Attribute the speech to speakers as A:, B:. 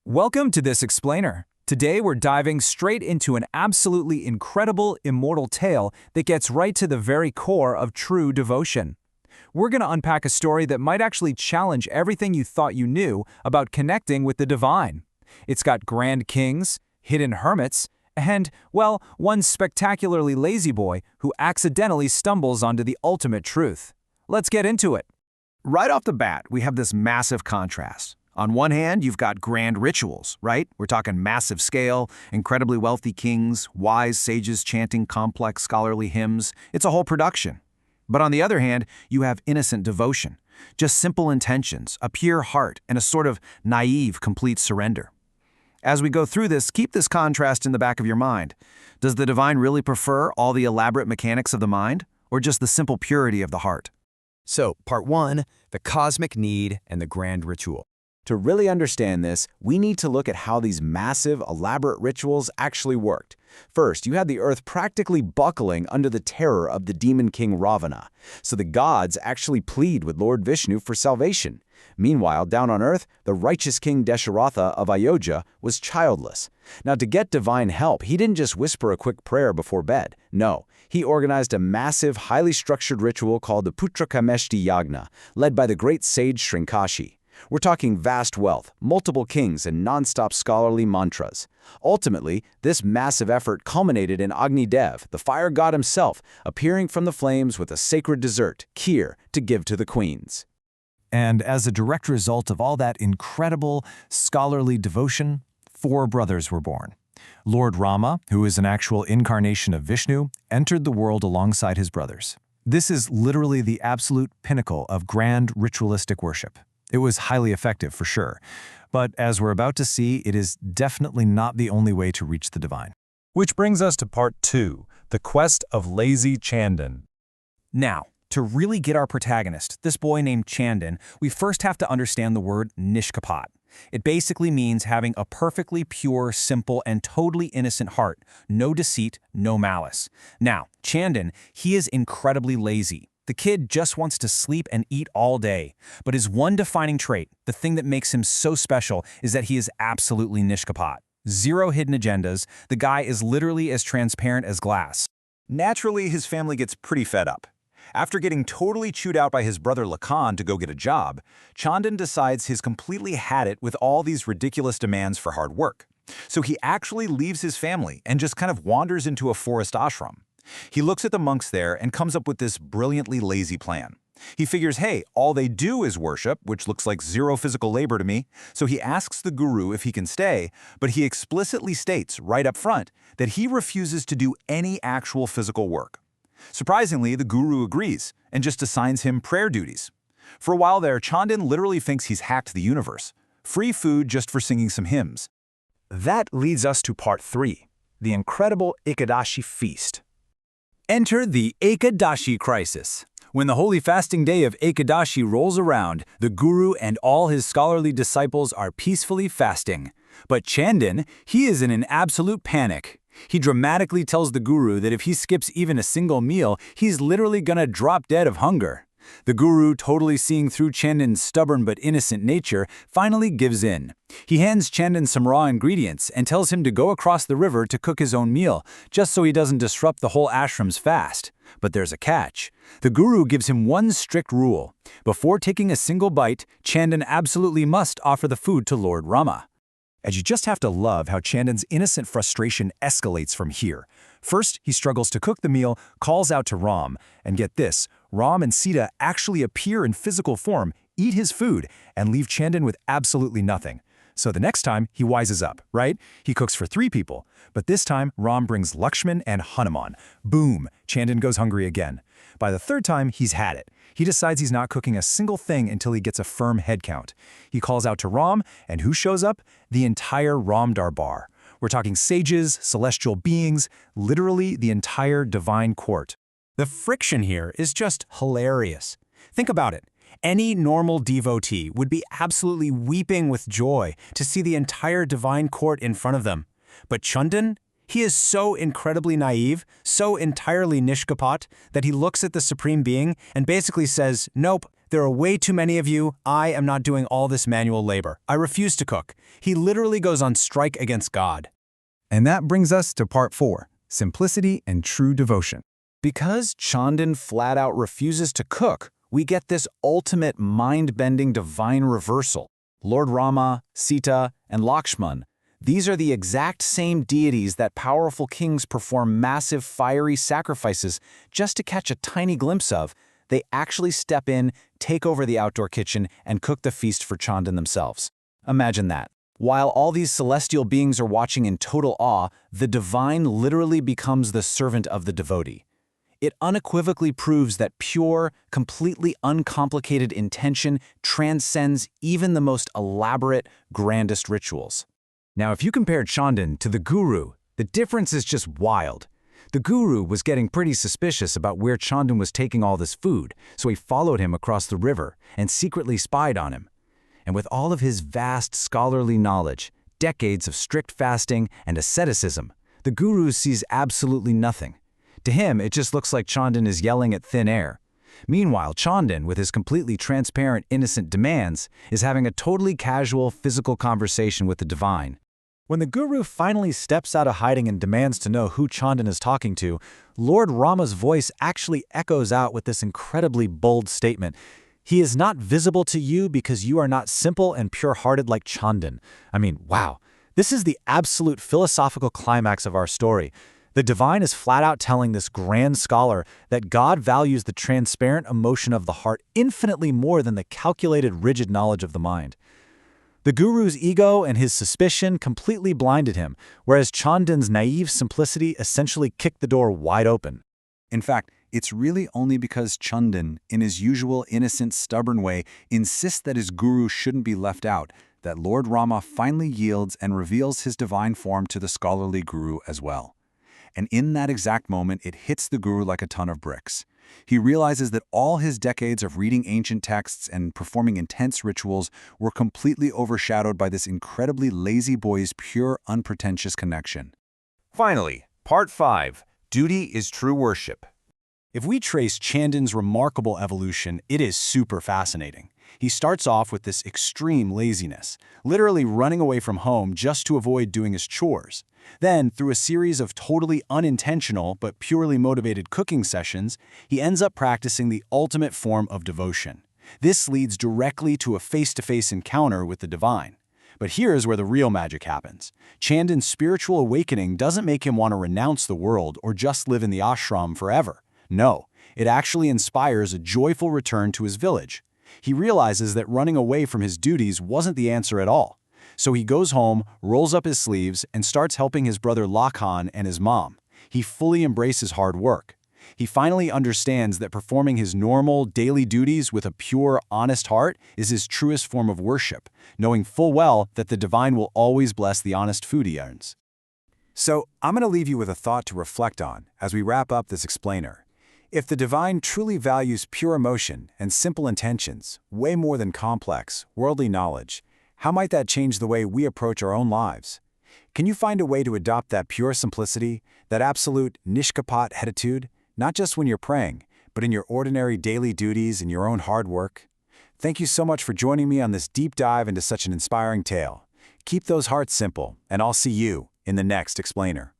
A: Welcome to this explainer. Today we're diving straight into an absolutely incredible, immortal tale that gets right to the very core of true devotion. We're going to unpack a story that might actually challenge everything you thought you knew about connecting with the divine. It's got grand kings, hidden hermits, and, well, one spectacularly lazy boy who accidentally stumbles onto the ultimate truth. Let's get into it.
B: Right off the bat, we have this massive contrast. On one hand, you've got grand rituals, right? We're talking massive scale, incredibly wealthy kings, wise sages chanting complex scholarly hymns. It's a whole production. But on the other hand, you have innocent devotion, just simple intentions, a pure heart, and a sort of naive, complete surrender. As we go through this, keep this contrast in the back of your mind. Does the divine really prefer all the elaborate mechanics of the mind, or just the simple purity of the heart?
C: So, part 1, the cosmic need and the grand ritual.
D: To really understand this, we need to look at how these massive, elaborate rituals actually worked. First, you had the earth practically buckling under the terror of the demon king Ravana, so the gods actually plead with Lord Vishnu for salvation. Meanwhile, down on earth, the righteous king Dasharatha of Ayodhya was childless. Now, to get divine help, he didn't just whisper a quick prayer before bed. No, he organized a massive, highly structured ritual called the Putrakameshti Yagna, led by the great sage Srinkashi. We're talking vast wealth, multiple kings, and non-stop scholarly mantras. Ultimately, this massive effort culminated in Agni Dev, the fire god himself, appearing from the flames with a sacred dessert, kheer, to give to the queens.
A: And as a direct result of all that incredible, scholarly devotion, 4 brothers were born. Lord Rama, who is an actual incarnation of Vishnu, entered the world alongside his brothers. This is literally the absolute pinnacle of grand ritualistic worship. It was highly effective for sure, but as we're about to see, it is definitely not the only way to reach the divine.
E: Which brings us to part 2, the quest of lazy Chandan.
A: Now, to really get our protagonist, this boy named Chandan, we first have to understand the word nishkapat. It basically means having a perfectly pure, simple, and totally innocent heart, no deceit, no malice. Now, Chandan, he is incredibly lazy. The kid just wants to sleep and eat all day. But his one defining trait, the thing that makes him so special, is that he is absolutely nishkapat. Zero hidden agendas. The guy is literally as transparent as glass.
F: Naturally, his family gets pretty fed up. After getting totally chewed out by his brother Lakan to go get a job, Chandan decides he's completely had it with all these ridiculous demands for hard work. So he actually leaves his family and just kind of wanders into a forest ashram. He looks at the monks there and comes up with this brilliantly lazy plan. He figures, hey, all they do is worship, which looks like zero physical labor to me, so he asks the guru if he can stay, but he explicitly states right up front that he refuses to do any actual physical work. Surprisingly, the guru agrees and just assigns him prayer duties. For a while there, Chandan literally thinks he's hacked the universe. Free food just for singing some hymns.
C: That leads us to part 3, the incredible Ekadashi feast.
A: Enter the Ekadashi crisis. When the holy fasting day of Ekadashi rolls around, the guru and all his scholarly disciples are peacefully fasting. But Chandan, he is in an absolute panic. He dramatically tells the guru that if he skips even a single meal, he's literally gonna drop dead of hunger. The guru, totally seeing through Chandan's stubborn but innocent nature, finally gives in. He hands Chandan some raw ingredients and tells him to go across the river to cook his own meal, just so he doesn't disrupt the whole ashram's fast. But there's a catch. The guru gives him one strict rule. Before taking a single bite, Chandan absolutely must offer the food to Lord Rama.
E: And you just have to love how Chandan's innocent frustration escalates from here. First, he struggles to cook the meal, calls out to Ram, and get this, Ram and Sita actually appear in physical form, eat his food, and leave Chandan with absolutely nothing. So the next time, he wises up, right? He cooks for 3 people, but this time, Ram brings Lakshman and Hanuman. Boom, Chandan goes hungry again. By the 3rd time, he's had it. He decides he's not cooking a single thing until he gets a firm head count. He calls out to Ram, and who shows up? The entire Ram Darbar. We're talking sages, celestial beings, literally the entire divine court.
C: The friction here is just hilarious. Think about it. Any normal devotee would be absolutely weeping with joy to see the entire divine court in front of them. But Chandan, he is so incredibly naive, so entirely nishkapat, that he looks at the Supreme Being and basically says, nope, There are way too many of you. I am not doing all this manual labor. I refuse to cook. He literally goes on strike against God.
E: And that brings us to part 4, simplicity and true devotion.
D: Because Chandan flat out refuses to cook, we get this ultimate mind-bending divine reversal. Lord Rama, Sita, and Lakshman, these are the exact same deities that powerful kings perform massive fiery sacrifices just to catch a tiny glimpse of. They actually step in, take over the outdoor kitchen, and cook the feast for Chandan themselves. Imagine that. While all these celestial beings are watching in total awe, the divine literally becomes the servant of the devotee. It unequivocally proves that pure, completely uncomplicated intention transcends even the most elaborate, grandest rituals.
A: Now, if you compare Chandan to the guru, the difference is just wild. The guru was getting pretty suspicious about where Chandan was taking all this food, so he followed him across the river and secretly spied on him. And with all of his vast scholarly knowledge, decades of strict fasting and asceticism, the guru sees absolutely nothing. To him, it just looks like Chandan is yelling at thin air. Meanwhile, Chandan, with his completely transparent, innocent demands, is having a totally casual, physical conversation with the divine.
C: When the guru finally steps out of hiding and demands to know who Chandan is talking to, Lord Rama's voice actually echoes out with this incredibly bold statement. He is not visible to you because you are not simple and pure-hearted like Chandan. I mean, wow. This is the absolute philosophical climax of our story. The divine is flat out telling this grand scholar that God values the transparent emotion of the heart infinitely more than the calculated, rigid knowledge of the mind. The guru's ego and his suspicion completely blinded him, whereas Chandan's naive simplicity essentially kicked the door wide open.
F: In fact, it's really only because Chandan, in his usual innocent, stubborn way, insists that his guru shouldn't be left out, that Lord Rama finally yields and reveals his divine form to the scholarly guru as well. And in that exact moment, it hits the guru like a ton of bricks. He realizes that all his decades of reading ancient texts and performing intense rituals were completely overshadowed by this incredibly lazy boy's pure, unpretentious connection.
B: Finally, part 5, duty is true worship.
C: If we trace Chandan's remarkable evolution, it is super fascinating. He starts off with this extreme laziness, literally running away from home just to avoid doing his chores. Then, through a series of totally unintentional but purely motivated cooking sessions, he ends up practicing the ultimate form of devotion. This leads directly to a face-to-face encounter with the divine. But here's where the real magic happens. Chandan's spiritual awakening doesn't make him want to renounce the world or just live in the ashram forever. No, it actually inspires a joyful return to his village. He realizes that running away from his duties wasn't the answer at all. So he goes home, rolls up his sleeves, and starts helping his brother Lakhan and his mom. He fully embraces hard work. He finally understands that performing his normal, daily duties with a pure, honest heart is his truest form of worship, knowing full well that the divine will always bless the honest food he earns.
A: So, I'm going to leave you with a thought to reflect on as we wrap up this explainer. If the divine truly values pure emotion and simple intentions, way more than complex, worldly knowledge, how might that change the way we approach our own lives? Can you find a way to adopt that pure simplicity, that absolute nishkapat attitude, not just when you're praying, but in your ordinary daily duties and your own hard work? Thank you so much for joining me on this deep dive into such an inspiring tale. Keep those hearts simple, and I'll see you in the next explainer.